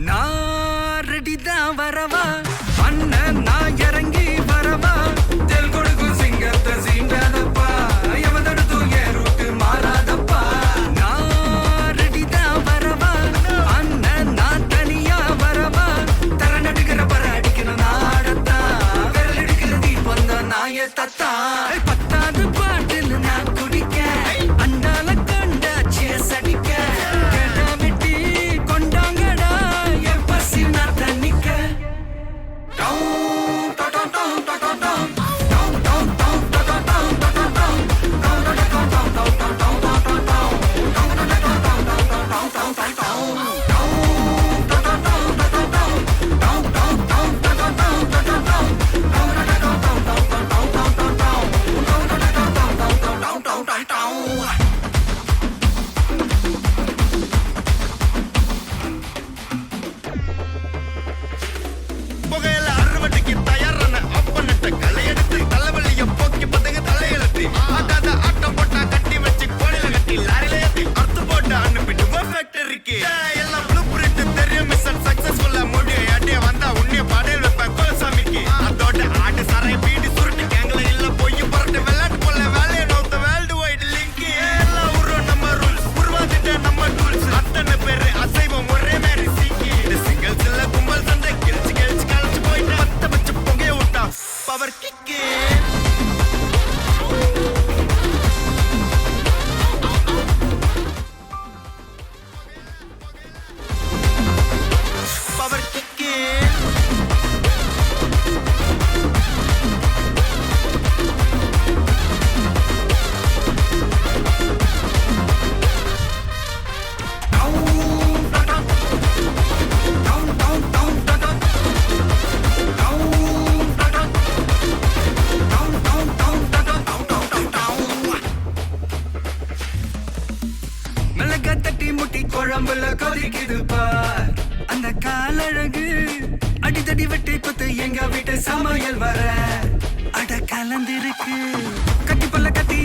நான் ரெடிதான் வரவா அண்ணன் நான் இறங்கி வரவா தெல் கொடுக்கும் சிங்கத்தை சீண்டாதப்பா எவதடுத்து என் ரூட்டு மாறாதப்பா நான் ரெடிதான் வரவா அண்ணன் நான் தனியா வரவா தர நடுக்கிற பர அடிக்கணும் நாடத்தான் விரல் எடுக்கிற தீபம் தான் நாய தத்தா பத்தாவது பாட்டில் நான் குடிக்க அண்டால கண்டா சேஸ் அடிக்க கேட்டா வெட்டி கொண்டாங்கடா என் பசி நான் தண்ணிக்க புகையில அறுவடைக்கு தயாரான அப்பனட்ட களையெடுத்து தலைவலிய போக்கி பதங்க தலையெழுத்து ஆட்டாத ஆட்டம் போட்டா கட்டி வச்சு கோழில கட்டி லாரில ஏத்தி அறுத்து போட்டு அனுப்பிட்டு ஃபேக்டரிக்கு எல்லாம் ப்ளூ பிரிண்ட் தெரியும் மிஷன் சக்சஸ்ஃபுல்லா முடியும் அடியே வந்தா உன்னைய பாடையில் வைப்பேன் கோலசாமிக்கு அதோட ஆட்டு சரை பீடி சுருட்டு கேங்கல இல்ல போய் புரட்டு விளையாட்டு போல வேலையை நோத்த வேர்ல்டு வைடு லிங்க் எல்லாம் உருவம் நம்ம ரூல்ஸ் உருவாக்கிட்ட நம்ம டூல்ஸ் அத்தனை பேரு அசைவம் ஒரே மாதிரி சீக்கி இந்த சிங்கிள்ஸ் இல்ல கும்பல் சண்டை கிழிச்சு கிழிச்சு கழிச்சு போயிட்டு பத்த பச்சை புகைய விட்டா பவர் கிக்கு பவர் கிக்கு மிளகா தட்டி முட்டி குழம்புல கொதிக்குது பார் அந்த காலழகு அடித்தடி வெட்டி குத்து எங்க வீட்டு சமையல் வர அட கலந்திருக்கு கட்டி பல்ல கத்தி